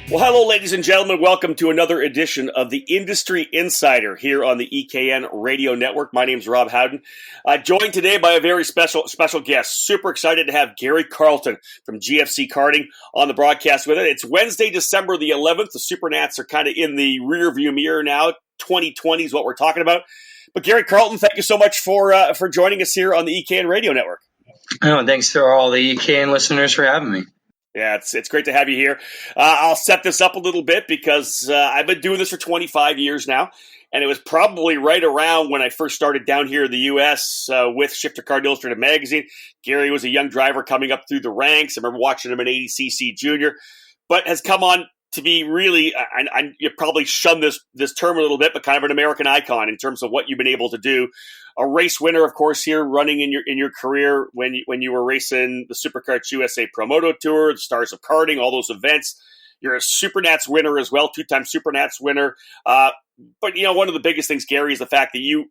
Well, hello, ladies and gentlemen. Welcome to another edition of the Industry Insider here on the EKN Radio Network. My name is Rob Howden, joined today by a very special guest. Super excited to have Gary Carlton from GFC Karting on the broadcast with us. It's Wednesday, December the 11th. The Supernats are kind of in the rearview mirror now. 2020 is what we're talking about. But Gary Carlton, thank you so much for joining us here on the EKN Radio Network. Oh, thanks to all the EKN listeners for having me. Yeah, it's great to have you here. I'll set this up a little bit because I've been doing this for 25 years now, and it was probably right around when I first started down here in the U.S. With Shifter Card Illustrated magazine. Gary was a young driver coming up through the ranks. I remember watching him in 80cc Junior, but has come on to be really, you probably shun this term a little bit, but kind of an American icon in terms of what you've been able to do. A race winner, of course, here running in your career when you were racing the Superkarts USA Promoto Tour, the Stars of Karting, all those events. You're a Supernats winner as well, two-time Supernats winner. But one of the biggest things, Gary, is the fact that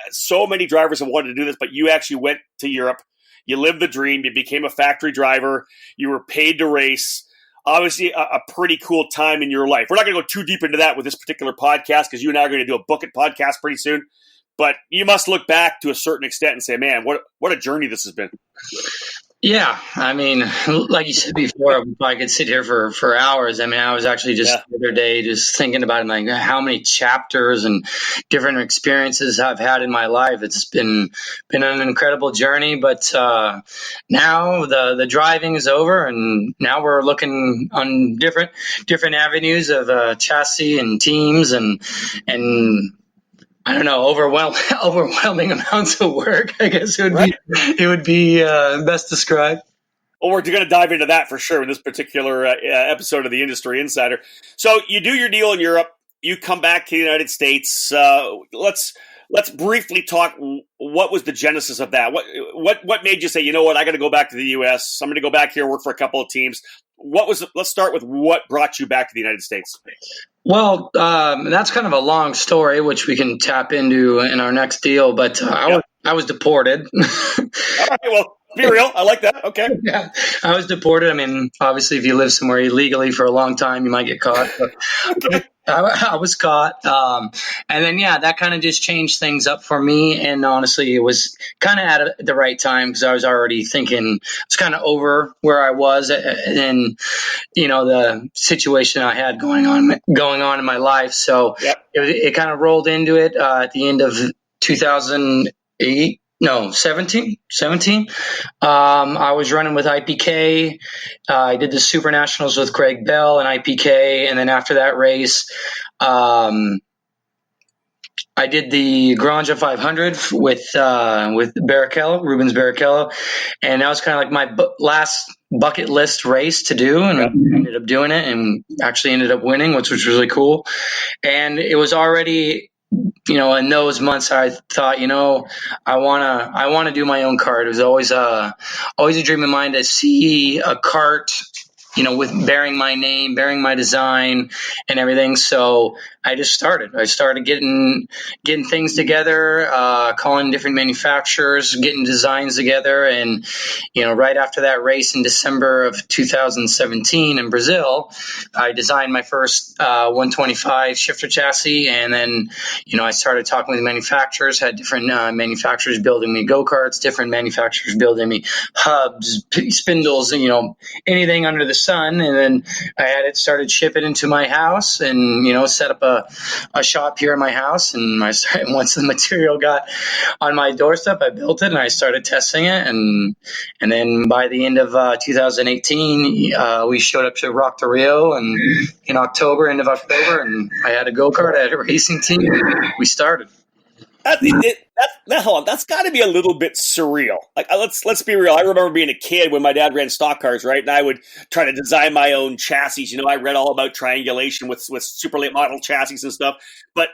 so many drivers have wanted to do this, but you actually went to Europe. You lived the dream. You became a factory driver. You were paid to race. Obviously, a pretty cool time in your life. We're not going to go too deep into that with this particular podcast because you and I are going to do a Book It podcast pretty soon. But you must look back to a certain extent and say, man, what a journey this has been. Yeah, I mean, like you said before, I could sit here for hours. I mean, I was actually just the other day just thinking about it, like how many chapters and different experiences I've had in my life. It's been an incredible journey, but now the driving is over, and now we're looking on different avenues of chassis and teams and I don't know, overwhelming amounts of work, I guess it would be best described. Well, we're going to dive into that for sure in this particular episode of the Industry Insider. So you do your deal in Europe, you come back to the United States. Let's briefly talk. What was the genesis of that? What made you say, you know what, I got to go back to the U.S. I'm going to go back here, work for a couple of teams. Let's start with what brought you back to the United States. Well, that's kind of a long story, which we can tap into in our next deal. But I was deported. All right, well, be real. I like that. Okay. Yeah, I was deported. I mean, obviously, if you live somewhere illegally for a long time, you might get caught. But okay. I was caught. And then, that kind of just changed things up for me. And honestly, it was kind of at the right time because I was already thinking it's kind of over where I was and, the situation I had going on in my life. So it kind of rolled into it at the end of 2008. No, 17. I was running with IPK. I did the Super Nationals with Craig Bell and IPK. And then after that race, I did the Granja 500 with Rubens Barrichello. And that was kind of like my last bucket list race to do. And I ended up doing it and actually ended up winning, which was really cool. And it was already, in those months, I thought, I want to do my own kart. It was always a dream of mine to see a kart, with bearing my name, bearing my design and everything. So I just started. I started getting things together, calling different manufacturers, getting designs together. And, right after that race in December of 2017 in Brazil, I designed my first 125 shifter chassis. And then, I started talking with manufacturers, had different manufacturers building me go-karts, different manufacturers building me hubs, spindles, anything under the sun. And then I had it started shipping into my house and, set up a shop here in my house. And once the material got on my doorstep, I built it and I started testing it. And then by the end of 2018, we showed up to Rock to Rio and in end of October, and I had a go-kart, I had a racing team, and we started. Hold on, that's got to be a little bit surreal. Like, let's be real. I remember being a kid when my dad ran stock cars, right? And I would try to design my own chassis. I read all about triangulation with super late model chassis and stuff. But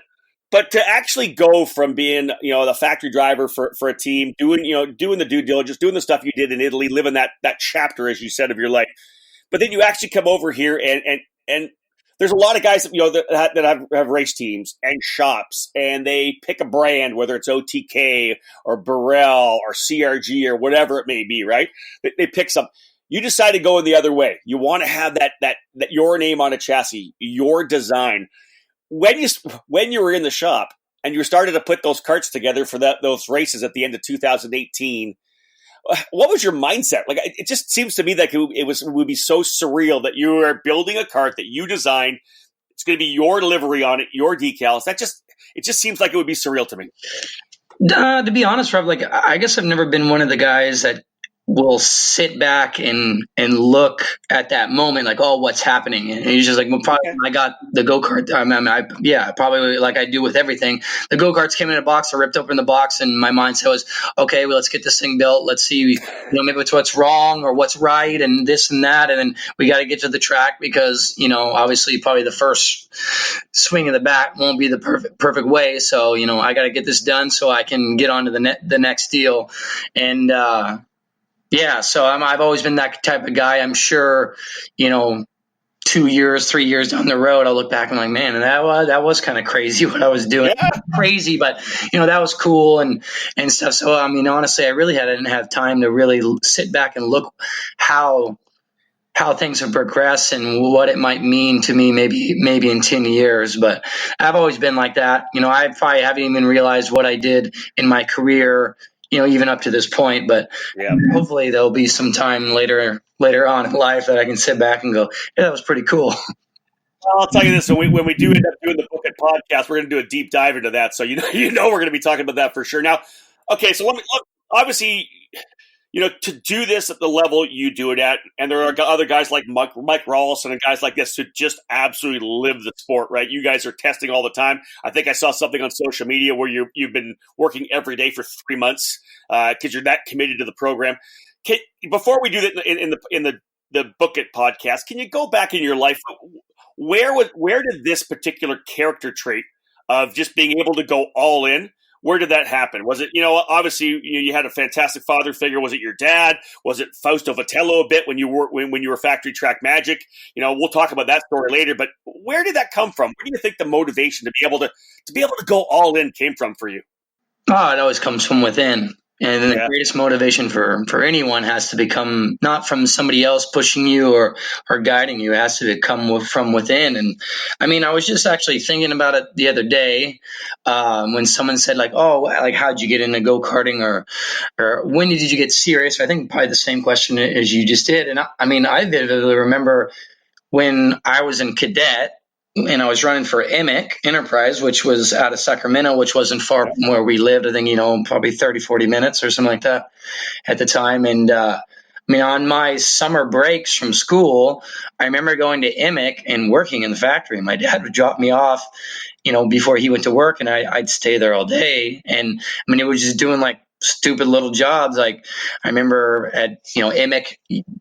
to actually go from being, the factory driver for a team, doing the due diligence, doing the stuff you did in Italy, living that chapter, as you said, of your life, but then you actually come over here and there's a lot of guys that have race teams and shops, and they pick a brand, whether it's OTK or Burrell or CRG or whatever it may be, right? They pick some. You decide to go in the other way. You want to have that your name on a chassis, your design. When you were in the shop and you started to put those carts together for those races at the end of 2018, what was your mindset? Like, it just seems to me like it would be so surreal that you are building a cart that you designed. It's going to be your livery on it, your decals. It just seems like it would be surreal to me. To be honest, Rob, like I guess I've never been one of the guys that will sit back and look at that moment like, oh, what's happening? And he's just like, well, probably when I got the go-kart. Probably like I do with everything. The go-karts came in a box, I ripped open the box, and my mindset was, okay, well, let's get this thing built. Let's see, maybe it's what's wrong or what's right and this and that. And then we got to get to the track because, obviously probably the first swing of the bat won't be the perfect way. So, I got to get this done so I can get on to the next deal. And, so I've always been that type of guy. I'm sure, 2 years, 3 years down the road, I'll look back and I'm like, man, that was kind of crazy what I was doing. Yeah. Crazy, but that was cool and stuff. So I mean, honestly, I didn't have time to really sit back and look how things have progressed and what it might mean to me maybe in 10 years. But I've always been like that. I probably haven't even realized what I did in my career, even up to this point, but hopefully there'll be some time later on in life that I can sit back and go, yeah, that was pretty cool. Well, I'll tell you this: when we do end up doing the Book It podcast, we're going to do a deep dive into that. So we're going to be talking about that for sure. Now, okay, so let me look. Obviously, to do this at the level you do it at, and there are other guys like Mike Rawlson and guys like this who just absolutely live the sport, right? You guys are testing all the time. I think I saw something on social media where you've been working every day for 3 months because you're that committed to the program. Before we do that in the Book It podcast, can you go back in your life? Where did this particular character trait of just being able to go all in? Where did that happen? Was it, obviously you had a fantastic father figure. Was it your dad? Was it Fausto Vitello a bit when you were Factory Track Magic? We'll talk about that story later, but where did that come from? Where do you think the motivation to be able to go all in came from for you? Oh, it always comes from within. And the greatest motivation for anyone has to become not from somebody else pushing you or guiding you. It has to come from within. And I mean, I was just actually thinking about it the other day when someone said like, oh, like how'd you get into go-karting or when did you get serious? I think probably the same question as you just did. And I vividly remember when I was in cadet, and I was running for EMIC Enterprise, which was out of Sacramento, which wasn't far from where we lived. I think, probably 30, 40 minutes or something like that at the time. And, on my summer breaks from school, I remember going to EMIC and working in the factory. My dad would drop me off, before he went to work, and I'd stay there all day. And it was just doing like stupid little jobs. Like I remember at, EMIC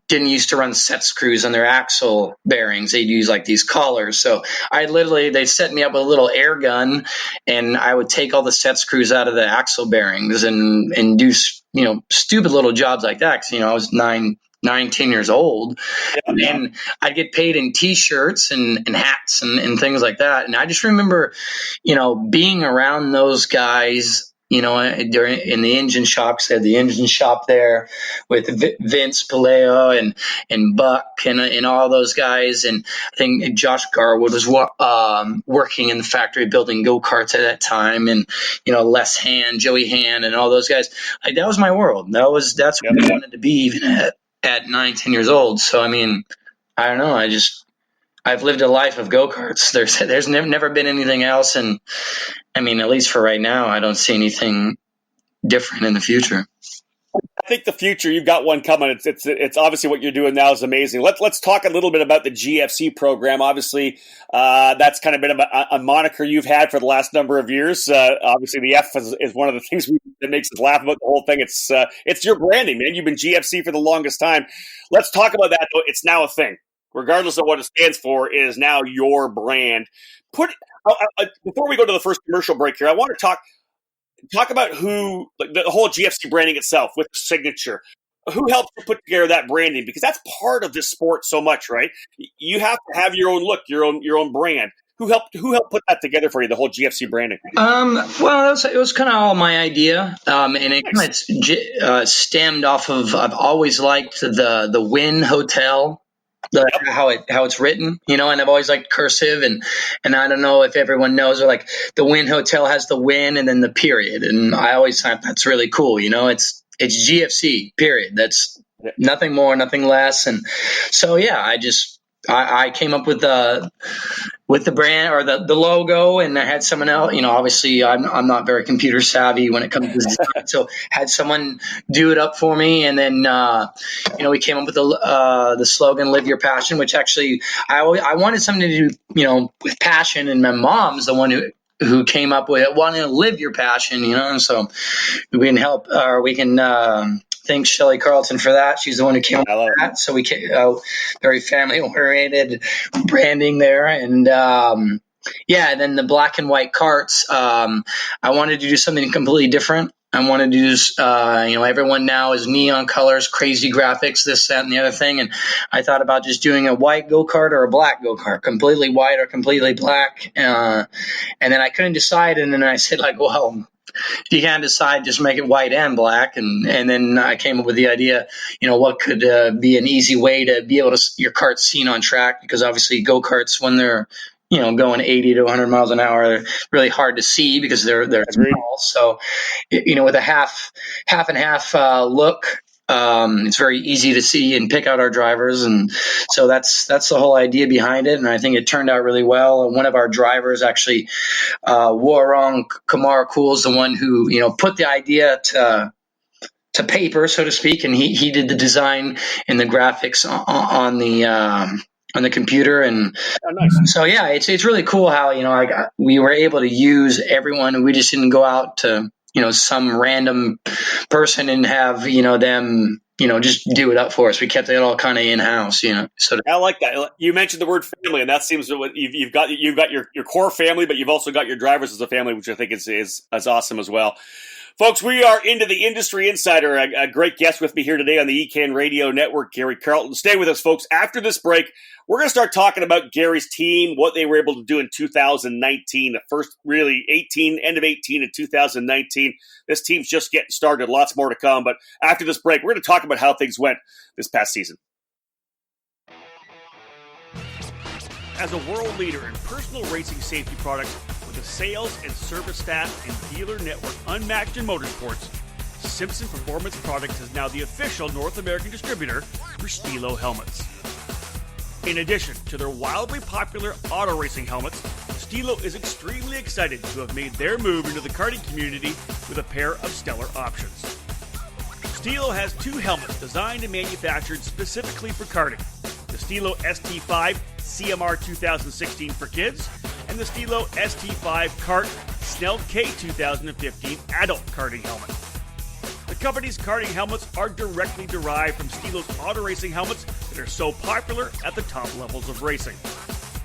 didn't used to run set screws on their axle bearings. They'd use like these collars. So they set me up with a little air gun, and I would take all the set screws out of the axle bearings and do, stupid little jobs like that. Cause, I was 10 years old, and I'd get paid in t-shirts and hats and things like that. And I just remember, being around those guys, in the engine shop, because they had the engine shop there with Vince Paleo and Buck and all those guys. And I think Josh Garwood was working in the factory building go-karts at that time. And, Les Hand, Joey Hand, and all those guys. Like, that was my world. That's what I wanted to be even at 9, 10 years old. So, I don't know. I've lived a life of go-karts. There's never been anything else. And at least for right now, I don't see anything different in the future. I think the future, you've got one coming. It's obviously what you're doing now is amazing. Let's talk a little bit about the GFC program. Obviously, that's kind of been a moniker you've had for the last number of years. Obviously, the F is one of the things that makes us laugh about the whole thing. It's your branding, man. You've been GFC for the longest time. Let's talk about that, though. It's now a thing. Regardless of what it stands for, it is now your brand. Before we go to the first commercial break here, I want to talk about who, like the whole GFC branding itself with the signature. Who helped you put together that branding? Because that's part of this sport so much, right? You have to have your own look, your own brand. Who helped put that together for you? The whole GFC branding. Well, it was kind of all my idea, and it Nice. kind of stemmed off of I've always liked the Wynn Hotel. Yep. How it's written, and I've always liked cursive, and I don't know if everyone knows, but like the Wynn Hotel has the Wynn and then the period, and I always thought that's really cool. It's GFC period. That's nothing more, nothing less, and so yeah, I came up with the brand or the logo, and I had someone else. Obviously I'm not very computer savvy when it comes to design, so had someone do it up for me, and then we came up with the slogan "Live Your Passion," which actually I wanted something to do with passion, and my mom's the one who came up with it, wanting to live your passion, and so we can help, or we can. Thanks, Shelley Carlton, for that. She's the one who came up with that. So we very family-oriented branding there. And, then the black and white carts, I wanted to do something completely different. I wanted to do, everyone now is neon colors, crazy graphics, this, that, and the other thing. And I thought about just doing a white go-kart or a black go-kart, completely white or completely black. And then I couldn't decide. And then I said, well, if you can't decide, just make it white and black. And then I came up with the idea, what could be an easy way to be able to your cart's seen on track, because obviously go-karts, when they're going 80 to 100 miles an hour, they're really hard to see because they're small. So with a half and half look, it's very easy to see and pick out our drivers, and so that's the whole idea behind it. And I think it turned out really well. One of our drivers actually, Warong Kamara Cool, is the one who put the idea to paper, so to speak, and he did the design and the graphics on the computer. And nice. So yeah, it's really cool how we were able to use everyone. We just didn't go out to some random person and have them just do it up for us. We kept it all kind of in house. I like that. You mentioned the word family, and that seems what you've got your core family, but you've also got your drivers as a family, which I think is awesome as well. Folks, we are into the Industry Insider. A great guest with me here today on the ECAN Radio Network, Gary Carlton. Stay with us, folks. After this break, we're going to start talking about Gary's team, what they were able to do in 2019, the first really end of 18 and 2019. This team's just getting started. Lots more to come. But after this break, we're going to talk about how things went this past season. As a world leader in personal racing safety products, with a sales and service staff and dealer network unmatched in motorsports, Simpson Performance Products is now the official North American distributor for Stilo helmets. In addition to their wildly popular auto racing helmets, Stilo is extremely excited to have made their move into the karting community with a pair of stellar options. Stilo has two helmets designed and manufactured specifically for karting: the Stilo ST5 CMR 2016 for kids, and the Stilo ST5 Kart Snell K 2015 adult karting helmet. The company's karting helmets are directly derived from Stilo's auto racing helmets that are so popular at the top levels of racing.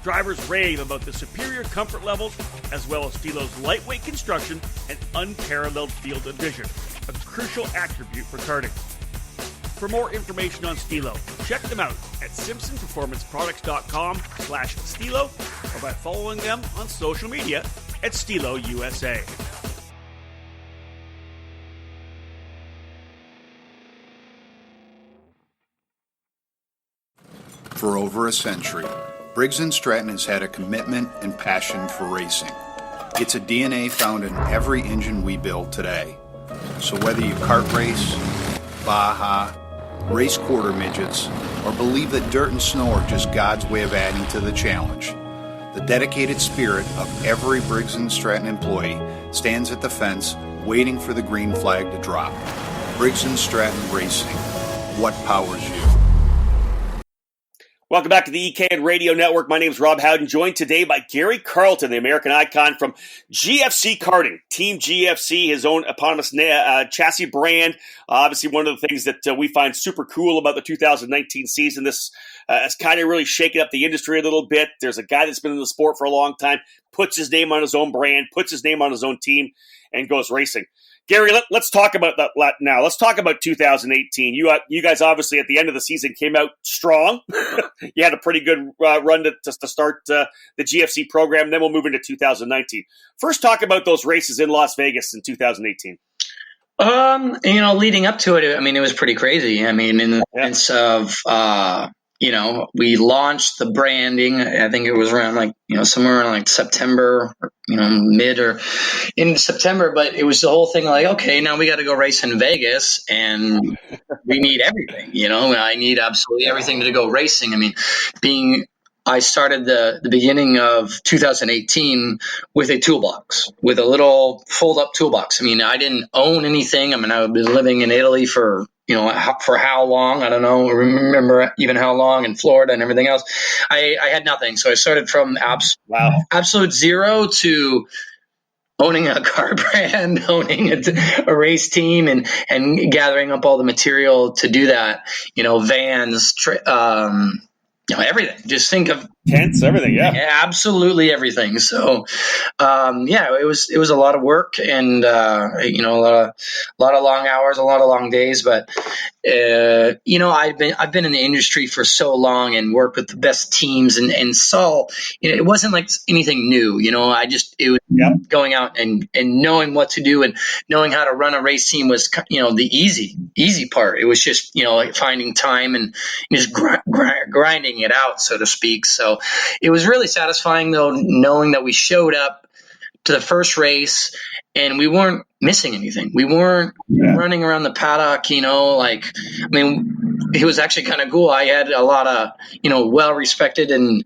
Drivers rave about the superior comfort levels, as well as Stilo's lightweight construction and unparalleled field of vision, a crucial attribute for karting. For more information on Stilo, check them out at simpsonperformanceproducts.com/Stilo or by following them on social media at Stilo USA. For over a century, Briggs & Stratton has had a commitment and passion for racing. It's a DNA found in every engine we build today. So whether you kart race, Baja, race quarter midgets, or believe that dirt and snow are just God's way of adding to the challenge, the dedicated spirit of every Briggs & Stratton employee stands at the fence waiting for the green flag to drop. Briggs & Stratton Racing. What powers you? Welcome back to the ECAN Radio Network. My name is Rob Howden, joined today by Gary Carlton, the American icon from GFC Karting. Team GFC, his own eponymous chassis brand. Obviously, one of the things that we find super cool about the 2019 season, this has kind of really shaken up the industry a little bit. There's a guy that's been in the sport for a long time, puts his name on his own brand, puts his name on his own team, and goes racing. Gary, let's talk about that now. Let's talk about 2018. You guys obviously at the end of the season came out strong. You had a pretty good run to start the GFC program. Then we'll move into 2019. First, talk about those races in Las Vegas in 2018. Leading up to it, I mean, it was pretty crazy. I mean, in the sense of, we launched the branding. I think it was around somewhere around September, mid or in September, but it was the whole thing okay, now we got to go race in Vegas and we need everything, I need absolutely everything to go racing. I mean, I started the beginning of 2018 with a toolbox, with a little fold-up toolbox. I mean, I didn't own anything. I mean, I've been living in Italy for how long? I don't know. I remember even how long in Florida and everything else. I had nothing. So I started from absolute zero to owning a car brand, owning a race team, and gathering up all the material to do that. Vans, everything. Just think of tents, everything. Yeah, absolutely everything. So, it was a lot of work and a lot of long hours, a lot of long days. But I've been in the industry for so long and worked with the best teams and saw it wasn't like anything new. It was going out and knowing what to do and knowing how to run a race team was the easy part. It was just finding time and just grinding it out, so to speak. So it was really satisfying though, knowing that we showed up to the first race and we weren't missing anything. We weren't running around the paddock, it was actually kind of cool. I had a lot of, well-respected and,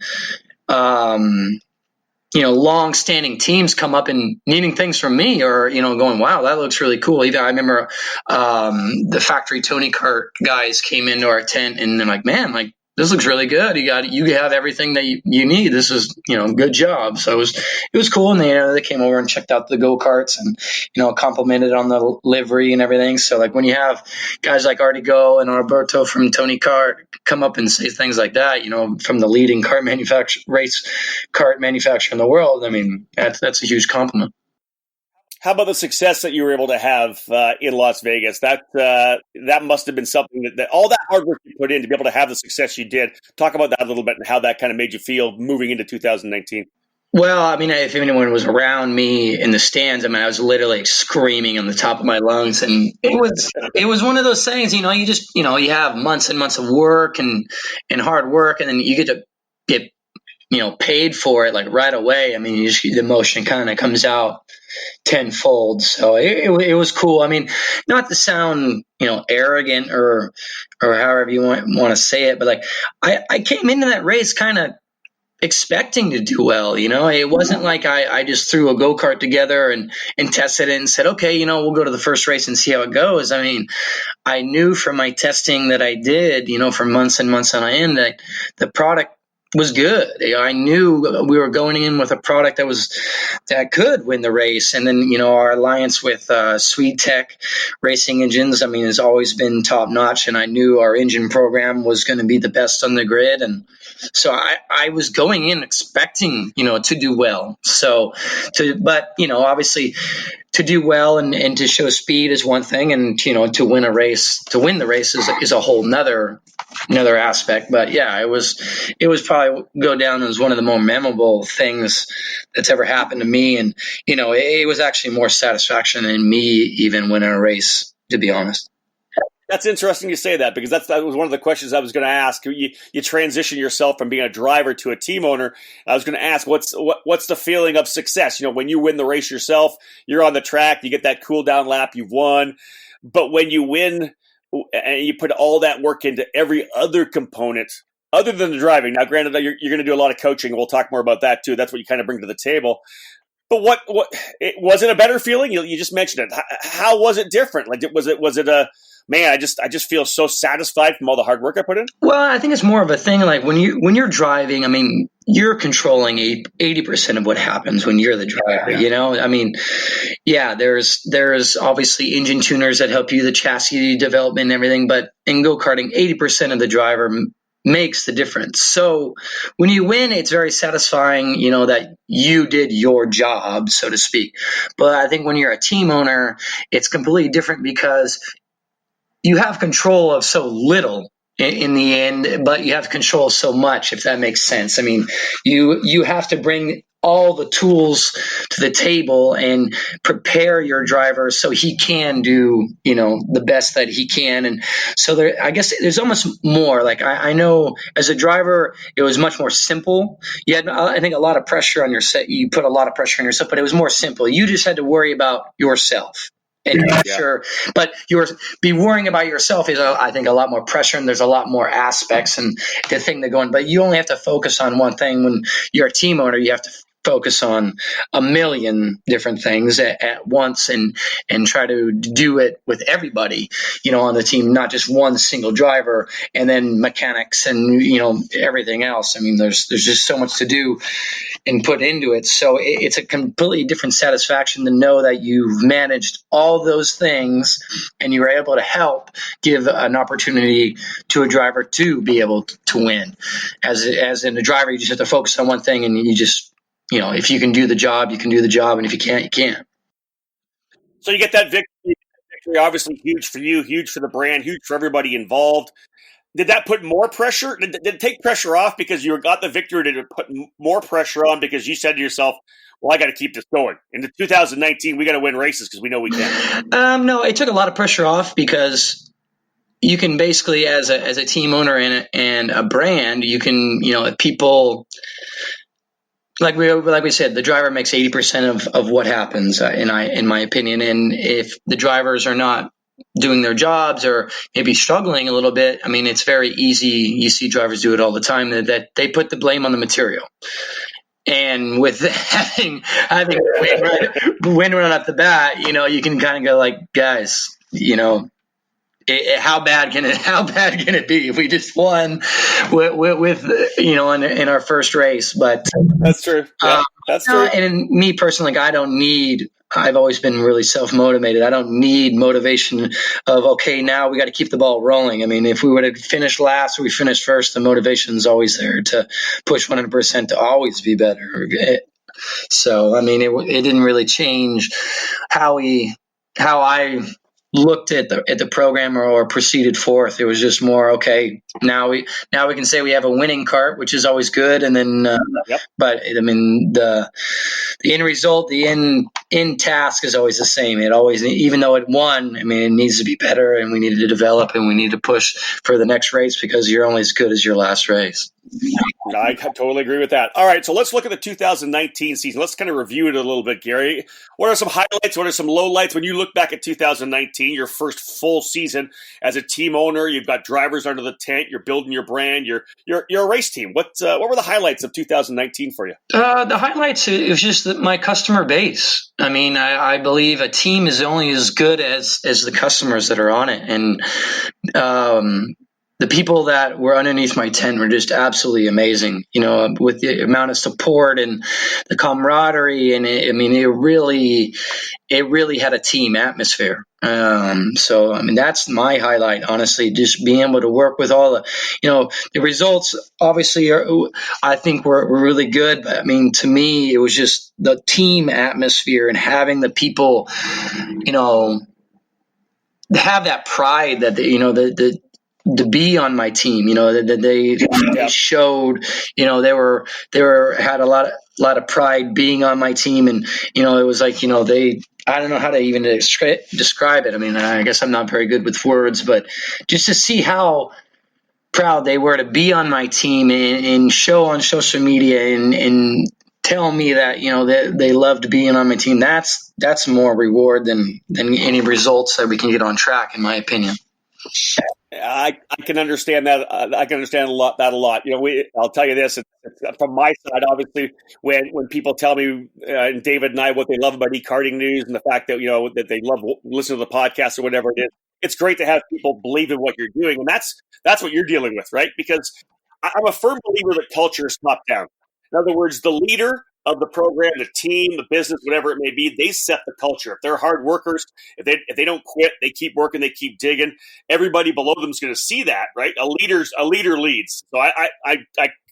long-standing teams come up and needing things from me or, going, wow, that looks really cool. Even I remember the factory Tony Kart guys came into our tent and they're like, man, this looks really good. You have everything that you need. This is, good job. So it was cool. And they came over and checked out the go-karts and, complimented on the livery and everything. So when you have guys like Artie Go and Alberto from Tony Kart come up and say things like that, from the leading race kart manufacturer in the world, that's a huge compliment. How about the success that you were able to have in Las Vegas? That must have been something that all that hard work you put in to be able to have the success you did. Talk about that a little bit and how that kind of made you feel moving into 2019. Well, if anyone was around me in the stands, I was literally screaming on the top of my lungs, and it was one of those things. You just you have months and months of work and hard work, and then you get paid for it right away. The emotion kind of comes out tenfold. So it was cool. Not to sound, arrogant or however you want to say it, but I came into that race kind of expecting to do well. It wasn't like I just threw a go-kart together and tested it and said, okay, we'll go to the first race and see how it goes. I knew from my testing that I did, for months and months on end that the product was good. I knew we were going in with a product that could win the race. And then, our alliance with Swede Tech Racing Engines, has always been top notch. And I knew our engine program was going to be the best on the grid. And so I was going in expecting, to do well. But obviously to do well and to show speed is one thing. And, to win the race is a whole nother aspect. But yeah, it was probably go down as one of the more memorable things that's ever happened to me. And, it was actually more satisfaction in me even winning a race, to be honest. That's interesting you say that, because that was one of the questions I was going to ask. You transition yourself from being a driver to a team owner. I was going to ask, what's the feeling of success? When you win the race yourself, you're on the track, you get that cool down lap, you've won. But when you win and you put all that work into every other component other than the driving. Now, granted, you're going to do a lot of coaching. We'll talk more about that too. That's what you kind of bring to the table. But was it a better feeling? You just mentioned it. How was it different? Was it a man? I just feel so satisfied from all the hard work I put in. Well, I think it's more of a thing when you're driving. You're controlling 80% of what happens when you're the driver. Yeah. There's obviously engine tuners that help you, the chassis development and everything. But in go-karting, 80% of the driver makes the difference. So when you win, it's very satisfying, that you did your job, so to speak. But I think when you're a team owner, it's completely different because you have control of so little in the end, but you have control of so much, if that makes sense. I mean, you have to bring all the tools to the table and prepare your driver so he can do, the best that he can. And so I guess there's almost more. Like I know as a driver, it was much more simple. You had, I think, a lot of pressure on yourself. You put a lot of pressure on yourself, but it was more simple. You just had to worry about yourself. And sure, but be worrying about yourself is, I think, a lot more pressure, and there's a lot more aspects and the thing that go on. But you only have to focus on one thing. When you're a team owner, you have to focus on a million different things at once and try to do it with everybody, on the team, not just one single driver and then mechanics and, everything else. I mean, there's just so much to do and put into it. So it's a completely different satisfaction to know that you've managed all those things and you were able to give an opportunity to a driver to be able to win. As in a driver, you just have to focus on one thing, and you just, if you can do the job, you can do the job. And if you can't, you can't. So you get that victory, obviously huge for you, huge for the brand, huge for everybody involved. Did that put more pressure? Did it take pressure off because you got the victory? Did it put more pressure on because you said to yourself, well, I got to keep this going. In 2019, we got to win races because we know we can. No, it took a lot of pressure off because you can basically, as a team owner and a brand, you can, people, like we said, the driver makes 80% of what happens, in my opinion. And if the drivers are not doing their jobs or maybe struggling a little bit, I mean, it's very easy. You see drivers do it all the time, that they put the blame on the material. And with having win right off the bat, you can kind of go like, guys, how bad can it be if we just won with in our first race? But that's true. Yeah, that's true. And me personally, I've always been really self-motivated. I don't need motivation of, okay, now we got to keep the ball rolling. I mean, if we would have finished last or we finished first, the motivation is always there to push 100% to always be better. So, I mean, it didn't really change how I looked at the program or proceeded forth. It was just more, okay, now we can say we have a winning cart, which is always good. And then, but I mean, the end result, the end task is always the same. It always, even though it won, I mean, it needs to be better, and we need to develop, and we need to push for the next race because you're only as good as your last race. I totally agree with that. All right, so let's look at the 2019 season. Let's kind of review it a little bit, Gary. What are some highlights? What are some lowlights? When you look back at 2019, your first full season as a team owner, you've got drivers under the tent, you're building your brand, you're a race team. What were the highlights of 2019 for you? The highlights, it was just my customer base. I mean, I believe a team is only as good as the customers that are on it. And the people that were underneath my tent were just absolutely amazing, with the amount of support and the camaraderie. And it really had a team atmosphere. So, I mean, that's my highlight, honestly, just being able to work with all the results obviously I think were really good. But I mean, to me, it was just the team atmosphere and having the people, have that pride that to be on my team, that they showed, they had a lot of pride being on my team. And, it was like, I don't know how to even describe it. I mean, I guess I'm not very good with words, but just to see how proud they were to be on my team and show on social media and tell me that, they loved being on my team. That's more reward than any results that we can get on track, in my opinion. I can understand that. I can understand a lot. I'll tell you this from my side. Obviously, when people tell me, and David and I, what they love about e-karting news and the fact that that they love listening to the podcast or whatever it is, it's great to have people believe in what you're doing, and that's what you're dealing with, right? Because I'm a firm believer that culture is top down. In other words, the leader of the program, the team, the business, whatever it may be, they set the culture. If they're hard workers, if they don't quit, they keep working, they keep digging. Everybody below them is going to see that, right? A leader leads. So I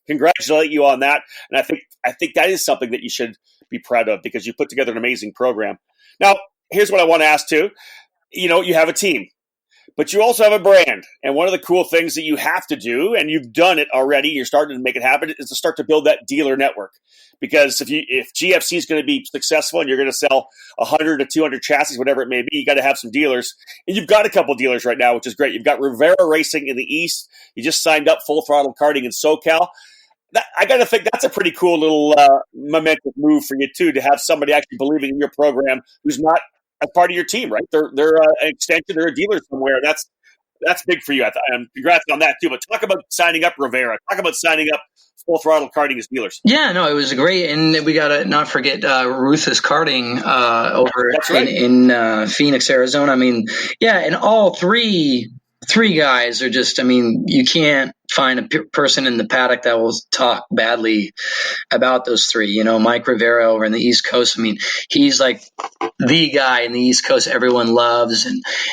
congratulate you on that, and I think that is something that you should be proud of because you put together an amazing program. Now, here's what I want to ask too. You have a team. But you also have a brand. And one of the cool things that you have to do, and you've done it already, you're starting to make it happen, is to start to build that dealer network. Because if GFC is going to be successful and you're going to sell 100 to 200 chassis, whatever it may be, you got to have some dealers. And you've got a couple dealers right now, which is great. You've got Rivera Racing in the East. You just signed up Full Throttle Karting in SoCal. I got to think that's a pretty cool little momentous move for you, too, to have somebody actually believing in your program who's not a part of your team, right? They're an extension, they're a dealer somewhere. That's big for you. And congrats on that, too. But talk about signing up Rivera. Talk about signing up Full Throttle Karting as dealers. Yeah, no, it was great. And we got to not forget Ruthless Karting over right. in Phoenix, Arizona. I mean, yeah, and all three guys are just, I mean, you can't find a person in the paddock that will talk badly about those three. Mike Rivera over in the East Coast, I mean, he's like the guy in the East Coast everyone loves,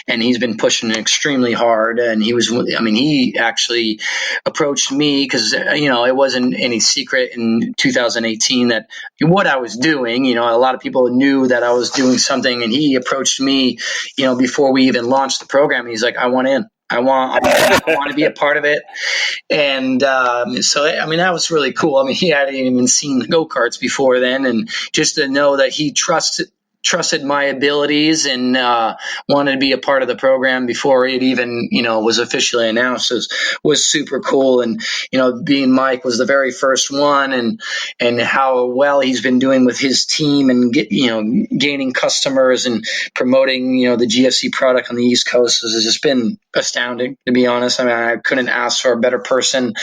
and he's been pushing extremely hard. And he actually approached me because, it wasn't any secret in 2018 that what I was doing. A lot of people knew that I was doing something, and he approached me, before we even launched the program. He's like, I want in. I want to be a part of it. And so, I mean, that was really cool. I mean, he hadn't even seen the go-karts before then. And just to know that he trusted my abilities and wanted to be a part of the program before it even, was officially announced was super cool. And, being Mike was the very first one, and how well he's been doing with his team and gaining customers and promoting, the GFC product on the East Coast has just been astounding, to be honest. I mean, I couldn't ask for a better person.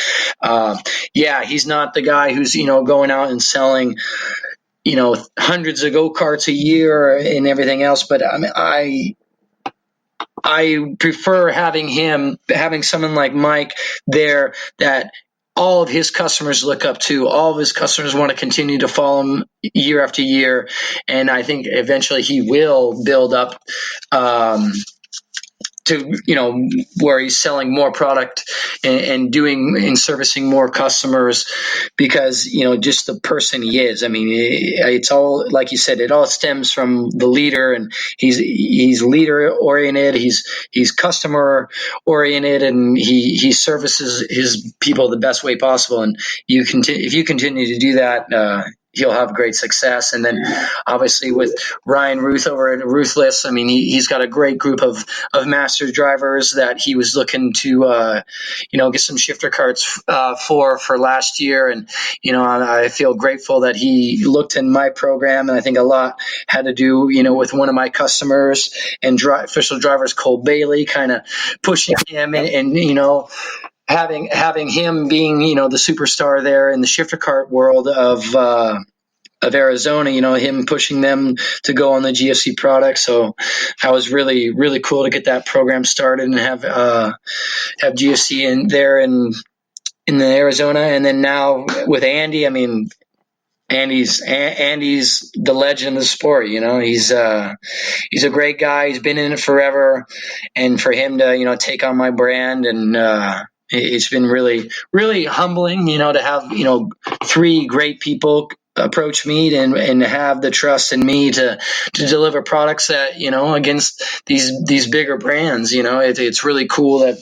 He's not the guy who's, going out and selling hundreds of go-karts a year and everything else. But I mean, I prefer having someone like Mike there that all of his customers look up to. All of his customers want to continue to follow him year after year. And I think eventually he will build up to where he's selling more product and servicing more customers, because just the person he is. I mean, it's all, like you said, it all stems from the leader, and he's leader oriented, he's customer oriented, and he services his people the best way possible. And if you continue to do that, he'll have great success. And then obviously with Ryan Ruth over at Ruthless, I mean, he's got a great group of master drivers that he was looking to, get some shifter carts for last year. And, I feel grateful that he looked in my program, and I think a lot had to do, with one of my customers and official drivers, Cole Bailey, kind of pushing him and having him being, the superstar there in the shifter cart world of Arizona, him pushing them to go on the GFC product. So that was really, really cool to get that program started and have GFC in there in the Arizona. And then now with Andy, I mean, Andy's the legend of the sport. He's a great guy. He's been in it forever, and for him to take on my brand, and it's been really, really humbling, to have three great people approach me and have the trust in me to deliver products that against these bigger brands. It's really cool that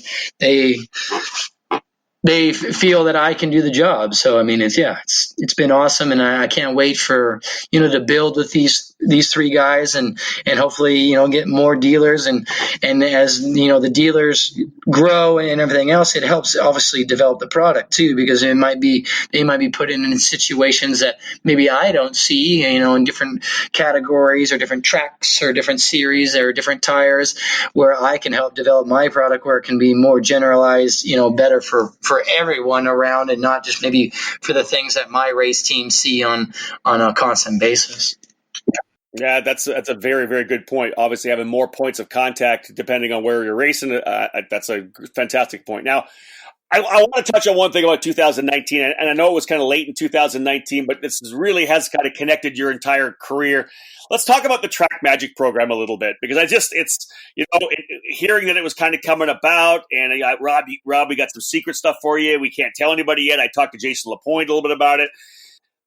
they feel that I can do the job. So, I mean, it's been awesome. And I can't wait for, to build with these three guys and hopefully, get more dealers. And as, the dealers grow and everything else, it helps obviously develop the product too, because they might be put in situations that maybe I don't see, in different categories or different tracks or different series or different tires, where I can help develop my product where it can be more generalized, better for everyone around, and not just maybe for the things that my race team see on a constant basis. Yeah, that's a very, very good point. Obviously, having more points of contact depending on where you're racing, that's a fantastic point. Now, I want to touch on one thing about 2019, and I know it was kind of late in 2019, but this really has kind of connected your entire career. Let's talk about the Track Magic program a little bit, because hearing that it was kind of coming about, and I got Rob, we got some secret stuff for you. We can't tell anybody yet. I talked to Jason Lapointe a little bit about it.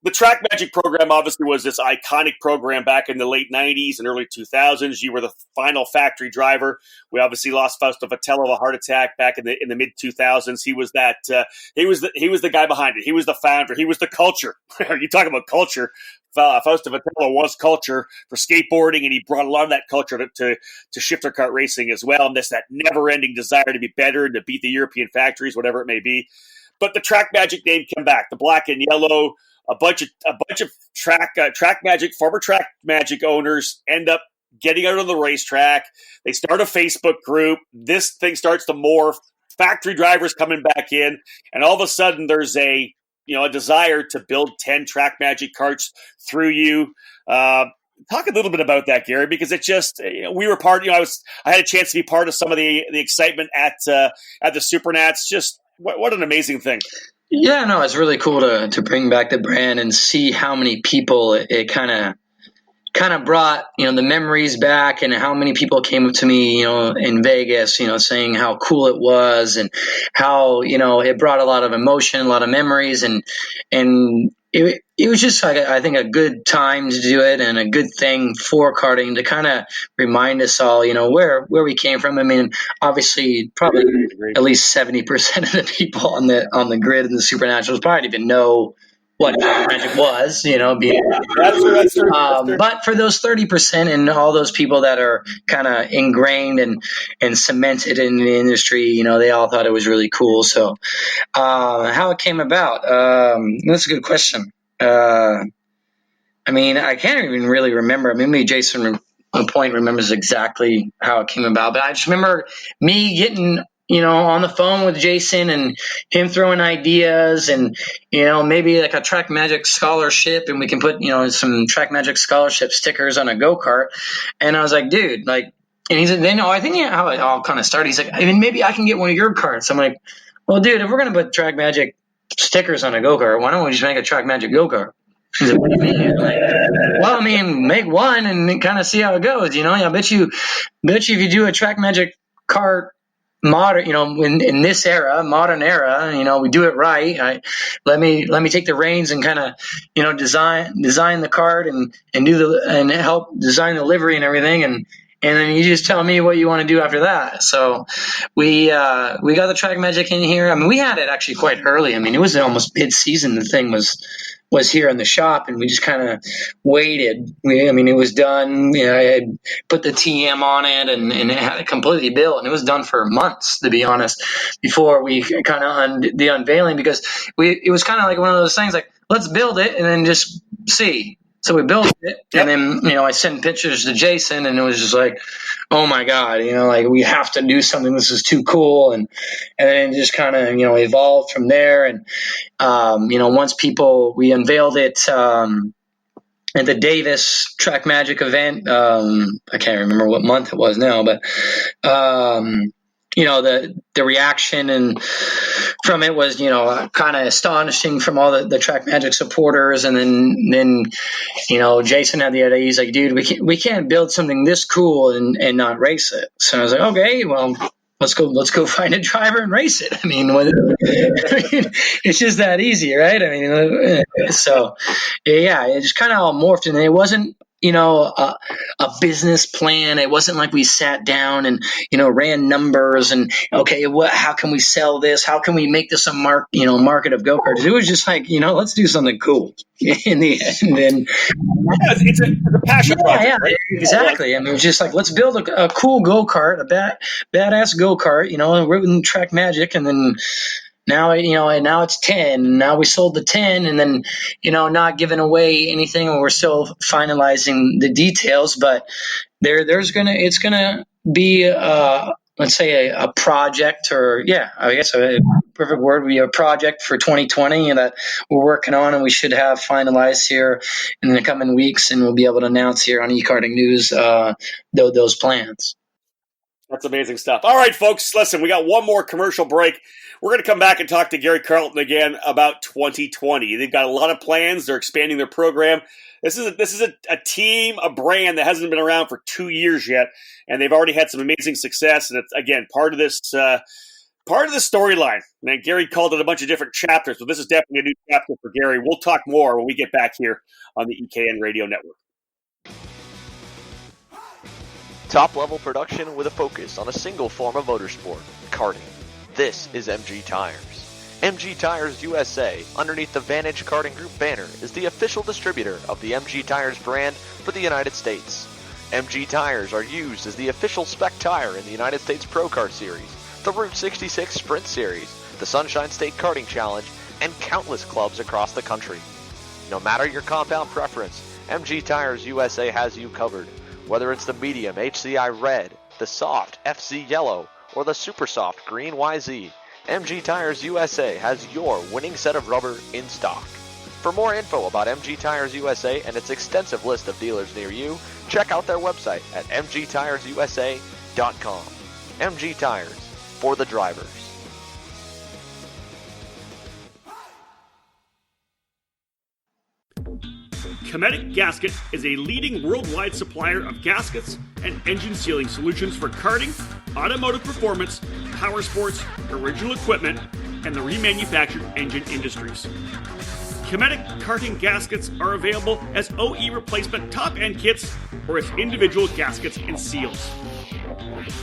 The Track Magic program obviously was this iconic program back in the late 90s and early 2000s. You were the final factory driver. We obviously lost Fausto Vitello of a heart attack back in the mid 2000s. He was the guy behind it. He was the founder. He was the culture. You talk about culture. Fausto Vitello was culture for skateboarding, and he brought a lot of that culture to shifter kart racing as well. And that never-ending desire to be better and to beat the European factories, whatever it may be. But the Track Magic name came back. The black and yellow. A bunch of former Track Magic owners end up getting out of the racetrack. They start a Facebook group. This thing starts to morph. Factory drivers coming back in, and all of a sudden there's a desire to build 10 Track Magic karts through you. Talk a little bit about that, Gary, because it just we were part. I had a chance to be part of some of the excitement at the Supernats. Just what an amazing thing. Yeah, no, it's really cool to bring back the brand and see how many people it kind of brought, the memories back, and how many people came up to me, in Vegas, saying how cool it was, and how, it brought a lot of emotion, a lot of memories, and it was just like, I think, a good time to do it, and a good thing for karting to kind of remind us all, where we came from. I mean, obviously, probably at least 70% of the people on the grid in the Supernaturals probably didn't even know what Magic was, That's true. But for those 30% and all those people that are kind of ingrained and cemented in the industry, they all thought it was really cool. So how it came about, that's a good question. I mean, I can't even really remember. Maybe Jason Point remembers exactly how it came about, but I just remember me getting on the phone with Jason and him throwing ideas, and maybe like a Track Magic scholarship, and we can put some Track Magic scholarship stickers on a go-kart. And I was like, dude, like, and he said, then I think how it all kind of started. He's like, I mean, maybe I can get one of your karts. I'm like, well, dude, if we're gonna put Track Magic stickers on a go-kart, why don't we just make a Track Magic go-kart? He's like, what do you mean? Like, well, I mean, make one and kind of see how it goes. I bet you if you do a Track Magic kart modern, in this modern era, we do it right. Let me take the reins and kind of, design the kart and help design the livery and everything. And then you just tell me what you want to do after that. So we got the Track Magic in here. I mean, we had it actually quite early. I mean, it was almost mid-season. The thing was here in the shop, and we just kind of waited. It was done. I had put the TM on it and had it completely built, and it was done for months, to be honest, before we kind of the unveiling, because it was kind of like one of those things like, let's build it and then just see. So we built it, and then, I sent pictures to Jason, and it was just like, oh my God, like, we have to do something. This is too cool. And then it just kind of, evolved from there. And, once we unveiled it, at the Davis Track Magic event, I can't remember what month it was now, but, the reaction and from it was, kind of astonishing from all the Track Magic supporters. And then, Jason had the idea. He's like, dude, we can't build something this cool and not race it. So I was like, okay, well, let's go find a driver and race it. I mean, it's just that easy, right? I mean, so yeah, it just kind of all morphed, and it wasn't, a business plan. It wasn't like we sat down and, ran numbers and, okay, how can we sell this? How can we make this a market of go-karts? It was just like, let's do something cool in the end. And it's a passion project. Yeah, right? exactly. I mean, it was just like, let's build a cool go-kart, a badass go-kart, we're in Track Magic, and then now, and now it's 10, and now we sold the 10, and then, not giving away anything, and we're still finalizing the details, but it's gonna be, let's say a project, or I guess a perfect word would be a project for 2020 that we're working on, and we should have finalized here in the coming weeks, and we'll be able to announce here on eKarting News, those plans. That's amazing stuff. All right, folks, listen, we got one more commercial break. We're going to come back and talk to Gary Carlton again about 2020. They've got a lot of plans. They're expanding their program. This is a team, a brand that hasn't been around for 2 years yet, and they've already had some amazing success. And it's, again, part of this storyline. Man, Gary called it a bunch of different chapters, but this is definitely a new chapter for Gary. We'll talk more when we get back here on the EKN Radio Network. Top-level production with a focus on a single form of motorsport, karting. This is MG Tires. MG Tires USA, underneath the Vantage Karting Group banner, is the official distributor of the MG Tires brand for the United States. MG Tires are used as the official spec tire in the United States Pro Kart Series, the Route 66 Sprint Series, the Sunshine State Karting Challenge, and countless clubs across the country. No matter your compound preference, MG Tires USA has you covered. Whether it's the medium HCI Red, the soft FC Yellow, or the super soft Green YZ, MG Tires USA has your winning set of rubber in stock. For more info about MG Tires USA and its extensive list of dealers near you, check out their website at mgtiresusa.com. MG Tires, for the drivers. Cometic Gasket is a leading worldwide supplier of gaskets and engine sealing solutions for karting, automotive performance, power sports, original equipment, and the remanufactured engine industries. Cometic karting gaskets are available as OE replacement top-end kits or as individual gaskets and seals.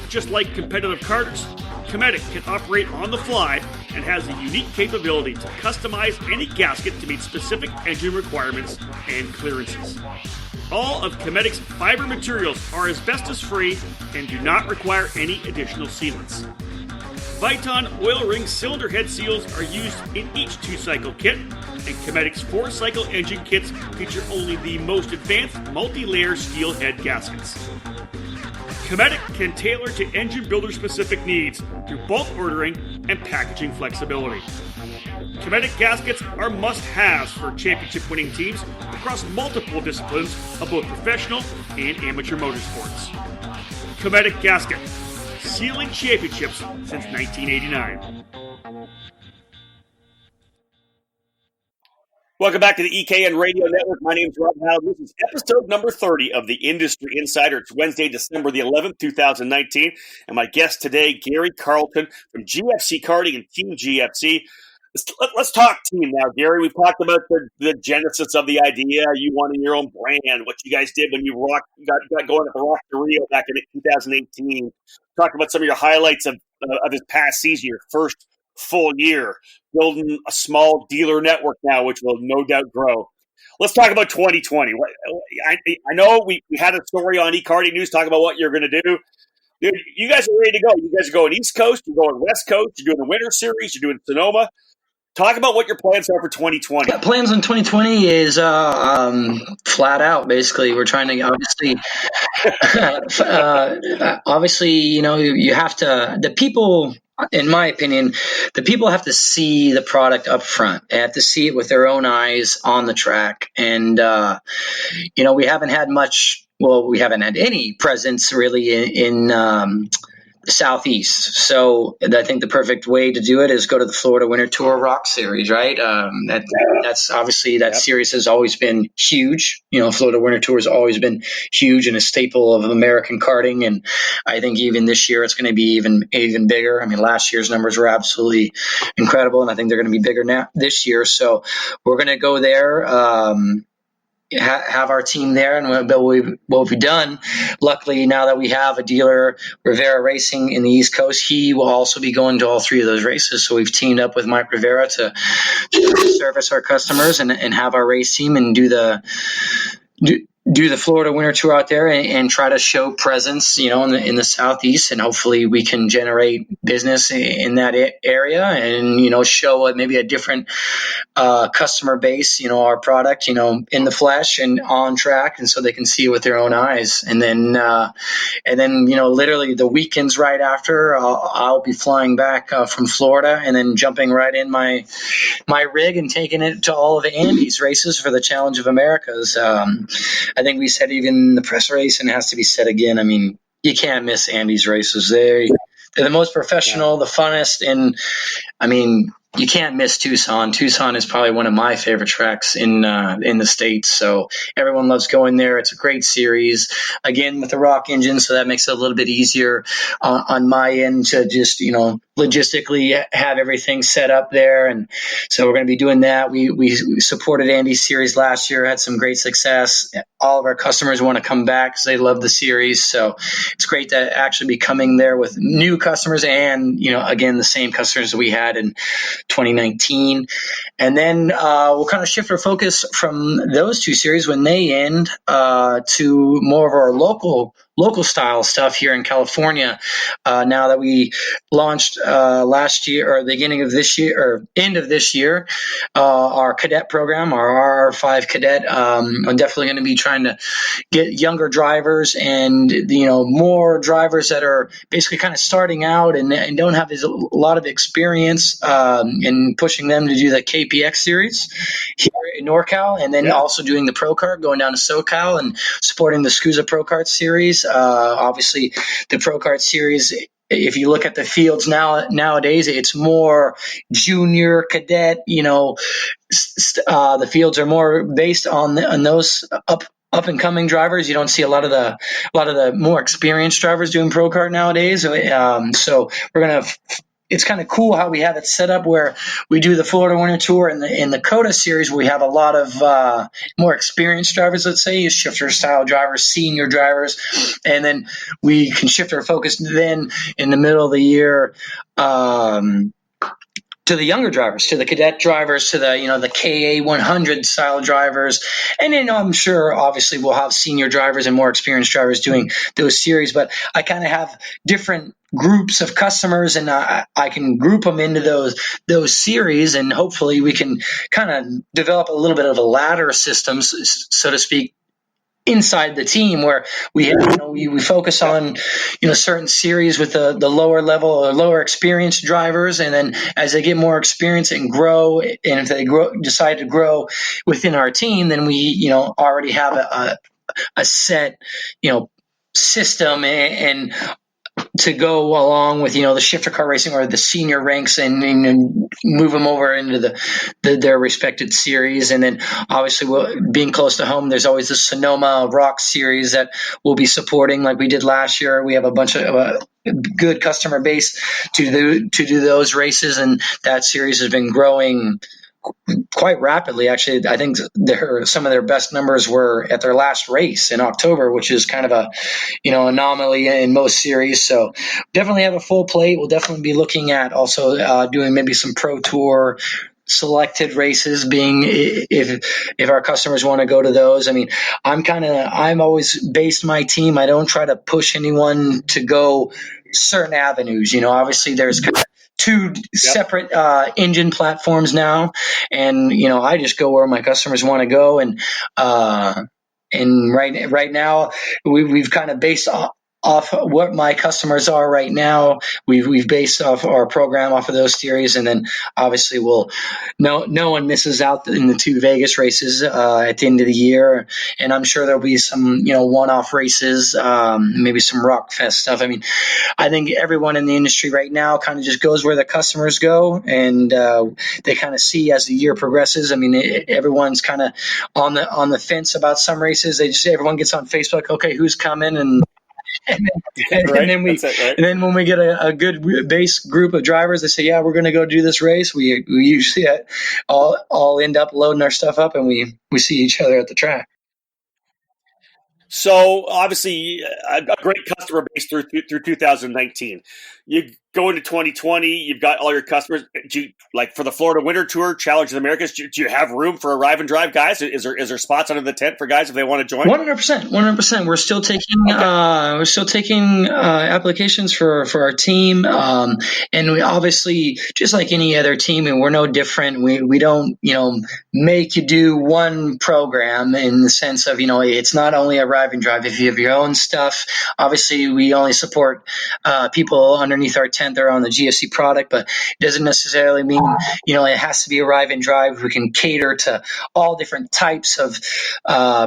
Just like competitive karters, Cometic can operate on the fly and has a unique capability to customize any gasket to meet specific engine requirements and clearances. All of Cometic's fiber materials are asbestos-free and do not require any additional sealants. Viton oil ring cylinder head seals are used in each 2-cycle kit, and Cometic's 4-cycle engine kits feature only the most advanced multi-layer steel head gaskets. Cometic can tailor to engine builder-specific needs through bulk ordering and packaging flexibility. Cometic gaskets are must-haves for championship-winning teams across multiple disciplines of both professional and amateur motorsports. Cometic Gasket, sealing championships since 1989. Welcome back to the EKN Radio Network. My name is Rob Howell. This is episode number 30 of the Industry Insider. It's Wednesday, December the 11th, 2019. And my guest today, Gary Carlton from GFC Karting and Team GFC. Let's talk team now, Gary. We've talked about the genesis of the idea, you wanting your own brand, what you guys did when you got going at the Rock to Rio back in 2018. Talked about some of your highlights of this past season, your first full year, building a small dealer network now, which will no doubt grow. Let's talk about 2020. I know we had a story on eKarting News talking about what you're going to do. Dude, you guys are ready to go. You guys are going East Coast, you're going West Coast, you're doing the Winter Series, you're doing Sonoma. Talk about what your plans are for 2020. Plans in 2020 is flat out. Basically, we're trying to obviously, you have to. The people, in my opinion, the people have to see the product up front. They have to see it with their own eyes on the track, and we haven't had much. Well, we haven't had any presence really in Southeast. So I think the perfect way to do it is go to the Florida Winter Tour Rock Series, right? That's obviously that series has always been huge. Florida Winter Tour has always been huge and a staple of American karting. And I think even this year it's going to be even bigger. I mean, last year's numbers were absolutely incredible, and I think they're going to be bigger now this year. So we're going to go there. Have our team there, and what we've done, luckily now that we have a dealer, Rivera Racing in the East Coast, he will also be going to all 3 of those races. So we've teamed up with Mike Rivera to service our customers and have our race team and do the Florida Winter Tour out there and try to show presence, in the Southeast, and hopefully we can generate business in that area and, show maybe a different customer base, our product, in the flesh and on track, and so they can see it with their own eyes. And then literally the weekends right after, I'll be flying back from Florida and then jumping right in my rig and taking it to all of the Andes races for the Challenge of Americas. I think we said even the press race, and it has to be said again. I mean, you can't miss Andy's races. They're the most professional, the funnest, and I mean, you can't miss Tucson. Tucson is probably one of my favorite tracks in the States. So everyone loves going there. It's a great series. Again, with the Rock engine, so that makes it a little bit easier on my end to just, logistically have everything set up there. And so we're going to be doing that. We supported Andy's series last year, had some great success. All of our customers want to come back because they love the series. So it's great to actually be coming there with new customers and, again, the same customers that we had in 2019. And then we'll kind of shift our focus from those two series when they end to more of our local style stuff here in California. Now that we launched last year or the beginning of this year or end of this year, our cadet program, our RR5 cadet. I'm definitely going to be trying to get younger drivers and more drivers that are basically kind of starting out and don't have a lot of experience, and pushing them to do the KPX series here in NorCal, and then also doing the Pro Kart, going down to SoCal and supporting the SCUSA Pro Kart series. Obviously, the Pro Kart series, if you look at the fields nowadays, it's more junior cadet. The fields are more based on those up and coming drivers. You don't see a lot of the more experienced drivers doing Pro Kart nowadays. So we're gonna. It's kind of cool how we have it set up where we do the Florida Winter Tour and the COTA series, where we have a lot of more experienced drivers, let's say, shifter style drivers, senior drivers, and then we can shift our focus then in the middle of the year to the younger drivers, to the cadet drivers, to the KA 100 style drivers. And then I'm sure, obviously, we'll have senior drivers and more experienced drivers doing those series. But I kind of have different groups of customers, and I can group them into those series, and hopefully we can kind of develop a little bit of a ladder system, so to speak, inside the team, where we focus on certain series with the lower level or lower experienced drivers, and then as they get more experience and grow, and if they decide to grow within our team, then we already have a set system and to go along with the shifter car racing or the senior ranks, and move them over into their respected series. And then obviously, being close to home, there's always the Sonoma Rock series that we'll be supporting, like we did last year. We have a bunch of good customer base to do those races, and that series has been growing quite rapidly. Actually, I think some of their best numbers were at their last race in October, which is kind of a anomaly in most series. So definitely have a full plate. We'll definitely be looking at also doing maybe some Pro Tour selected races, being if our customers want to go to those. I mean, I'm always based my team. I don't try to push anyone to go certain avenues. Obviously there's kind of two separate engine platforms now, and I just go where my customers want to go, and right now we've kind of based off what my customers are right now. We've based off our program off of those series, and then obviously no one misses out in the two Vegas races at the end of the year, and I'm sure there'll be some one-off races, maybe some Rock Fest stuff. I mean, I think everyone in the industry right now kind of just goes where the customers go, and they kind of see as the year progresses. I mean, everyone's kind of on the fence about some races. Everyone gets on Facebook, okay, who's coming, and then when we get a good base group of drivers that say, yeah, we're going to go do this race, we usually all end up loading our stuff up, and we see each other at the track. So obviously a great customer base through 2019. You go into 2020, you've got all your customers. Do you, like for the Florida Winter Tour, Challenge of the Americas, do you have room for Arrive and Drive guys? Is there spots under the tent for guys if they want to join? 100%. We're still taking applications for our team, and we obviously, just like any other team, and we're no different. We don't make you do one program in the sense of it's not only Arrive arrive and drive. If you have your own stuff, obviously we only support people underneath our tent that are on the GFC product, but it doesn't necessarily mean, it has to be arrive and drive. We can cater to all different types of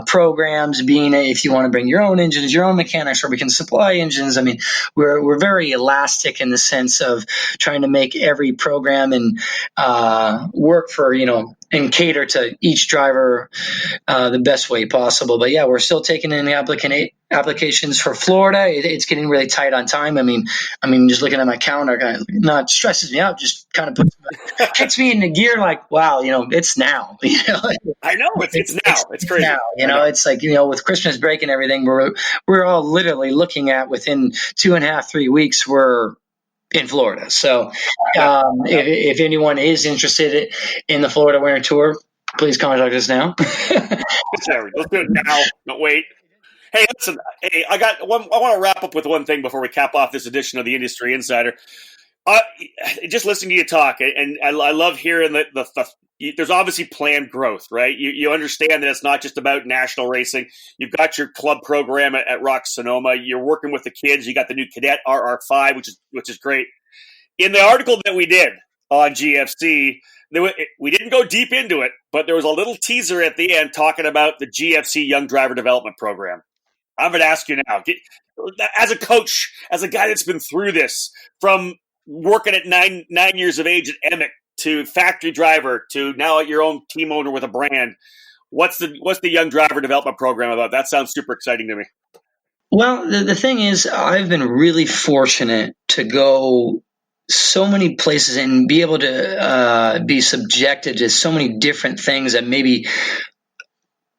programs, being if you want to bring your own engines, your own mechanics, or we can supply engines. I mean, we're very elastic in the sense of trying to make every program and work for, and cater to each driver the best way possible. But yeah, we're still taking in the applications for Florida. It's getting really tight on time. I mean, just looking at my calendar, kind of not stresses me out, just kind of kicks me into gear. Like, wow, it's now. I know it's now. It's crazy. Now, it's like with Christmas break and everything, we're all literally looking at within 2.5, 3 weeks we're in Florida. So if anyone is interested in the Florida Winter Tour, please contact us now. Let's do it now. Don't wait. Hey, listen. Hey, I want to wrap up with one thing before we cap off this edition of the Industry Insider. Just listening to you talk, and I love hearing that there's obviously planned growth, right? You understand that it's not just about national racing. You've got your club program at Rock Sonoma. You're working with the kids. You got the new Cadet RR5, which is great. In the article that we did on GFC, we didn't go deep into it, but there was a little teaser at the end talking about the GFC Young Driver Development Program. I'm going to ask you now, as a coach, as a guy that's been through this, from working at nine years of age at Emmett to factory driver to now at your own team owner with a brand, what's the Young Driver Development Program about? That sounds super exciting to me. Well, the thing is, I've been really fortunate to go so many places and be able to be subjected to so many different things that maybe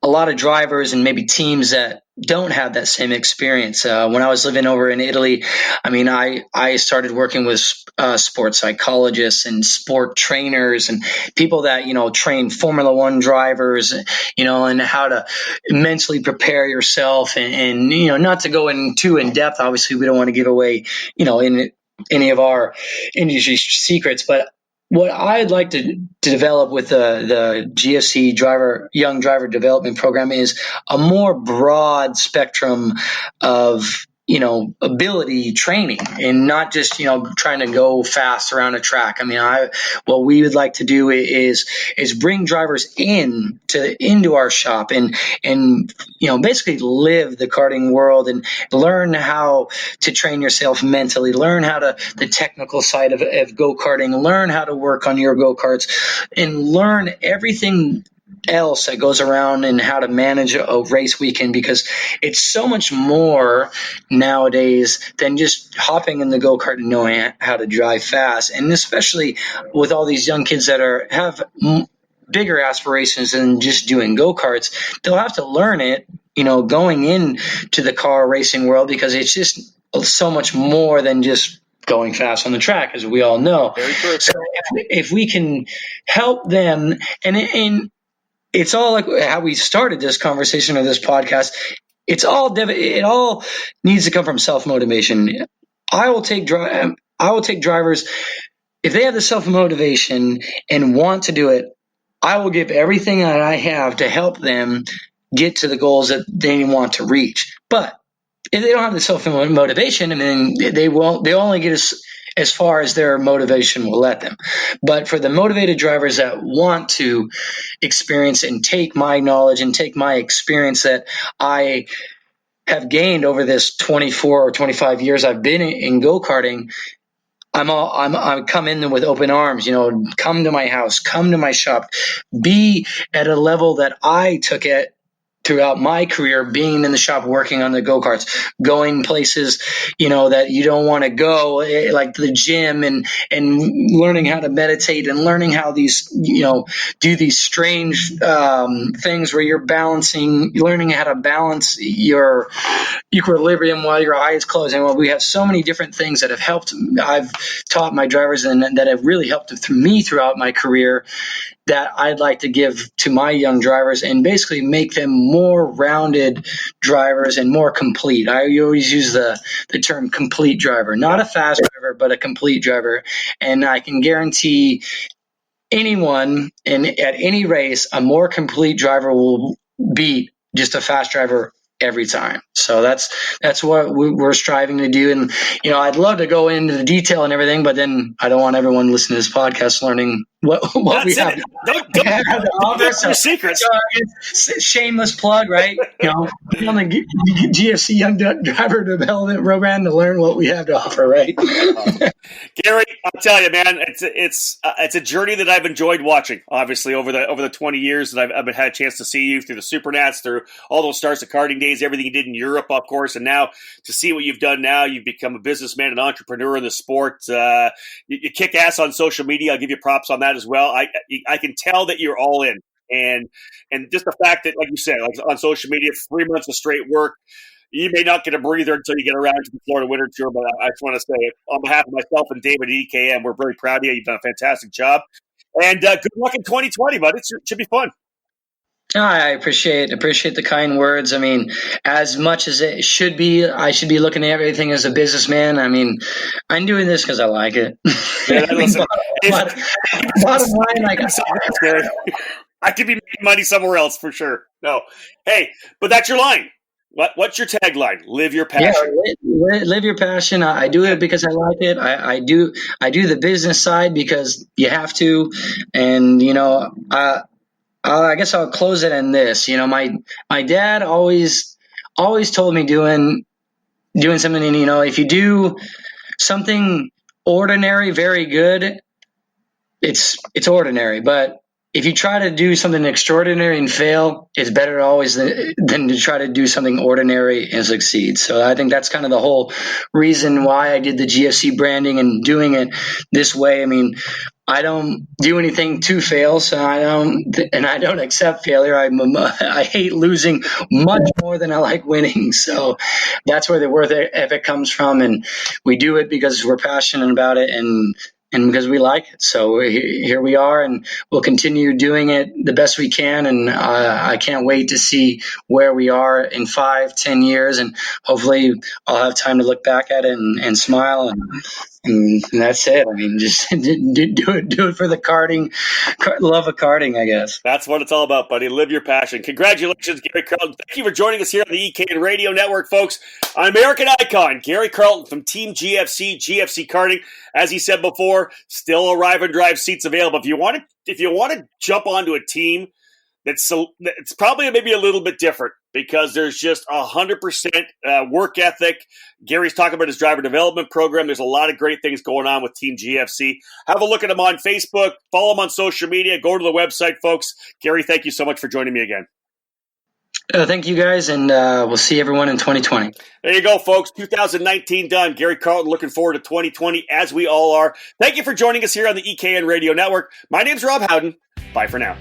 a lot of drivers and maybe teams that don't have that same experience. When I was living over in Italy, I mean, I started working with sports psychologists and sport trainers and people that, train Formula One drivers, and how to mentally prepare yourself and not to go in too in depth. Obviously, we don't want to give away, in any of our industry secrets, but what I'd like to develop with the GFC Young Driver Development Program is a more broad spectrum of ability training and not just trying to go fast around a track. I mean, what we would like to do is bring drivers into our shop and basically live the karting world and learn how to train yourself mentally, learn how the technical side of go-karting, learn how to work on your go-karts, and learn everything else that goes around and how to manage a race weekend, because it's so much more nowadays than just hopping in the go-kart and knowing how to drive fast. And especially with all these young kids that have bigger aspirations than just doing go-karts, they'll have to learn it, going into the car racing world, because it's just so much more than just going fast on the track, as we all know. Very true. So if we can help them, and it's all like how we started this conversation or this podcast. It all needs to come from self-motivation. I will take drivers if they have the self-motivation and want to do it. I will give everything that I have to help them get to the goals that they want to reach. But if they don't have the self-motivation, I mean, they only get as far as their motivation will let them. But for the motivated drivers that want to experience and take my knowledge and take my experience that I have gained over this 24 or 25 years I've been in go-karting, I'm come in with open arms, come to my house, come to my shop, be at a level that I took it throughout my career, being in the shop, working on the go-karts, going places, that you don't want to go, like the gym, and learning how to meditate and learning how these, do these strange things where you're learning how to balance your equilibrium while your eyes closed. And we have so many different things that have helped. I've taught my drivers and that have really helped me throughout my career, that I'd like to give to my young drivers and basically make them more rounded drivers and more complete. I always use the term complete driver, not a fast driver, but a complete driver. And I can guarantee anyone at any race, a more complete driver will beat just a fast driver every time. So that's what we're striving to do. And, I'd love to go into the detail and everything, but then I don't want everyone listening to this podcast learning what we have. Don't give your secrets. Shameless plug, right? On the GFC Young Driver Development Program to learn what we have to offer, right? Gary, I'll tell you, man, it's a journey that I've enjoyed watching. Obviously, over the 20 years that I've had a chance to see you through the Supernats, through all those Stars of Karting days, everything you did in Europe, of course, and now to see what you've done now. You've become a businessman, an entrepreneur in the sport. You kick ass on social media. I'll give you props on that as well. I can tell that you're all in, and just the fact that, like you said, like on social media, 3 months of straight work. You may not get a breather until you get around to the Florida Winter Tour, but I just want to say, on behalf of myself and David at EKM, we're very proud of you. You've done a fantastic job. And good luck in 2020, bud. It should be fun. I appreciate the kind words. I mean, as much as it should be, I should be looking at everything as a businessman. I mean, I'm doing this because I like it. Yeah, listen, bottom line, I could be making money somewhere else for sure. No, hey, but that's your line. What's your tagline? Live your passion. Yeah, live your passion. I do it because I like it. I do the business side because you have to, and I guess I'll close it in this. My dad always told me doing something. And, if you do something ordinary, very good, it's ordinary. But if you try to do something extraordinary and fail, it's better always than to try to do something ordinary and succeed. So I think that's kind of the whole reason why I did the GFC branding and doing it this way. I mean, I don't do anything to fail, so I don't accept failure. I hate losing much more than I like winning. So that's where the work ethic comes from, and we do it because we're passionate about it and because we like it. So here we are, and we'll continue doing it the best we can. And I can't wait to see where we are in 5-10 years, and hopefully I'll have time to look back at it and smile and that's it. I mean, just do it for the karting, love of karting, I guess. That's what it's all about, buddy. Live your passion. Congratulations, Gary Carlton. Thank you for joining us here on the EKN Radio Network, folks. An American icon, Gary Carlton from Team GFC Karting. As he said before, still arrive and drive seats available. If you want to jump onto a team it's probably maybe a little bit different because there's just 100% work ethic. Gary's talking about his driver development program. There's a lot of great things going on with Team GFC. Have a look at him on Facebook. Follow him on social media. Go to the website, folks. Gary, thank you so much for joining me again. Thank you, guys, and we'll see everyone in 2020. There you go, folks. 2019 done. Gary Carlton looking forward to 2020, as we all are. Thank you for joining us here on the EKN Radio Network. My name's Rob Howden. Bye for now.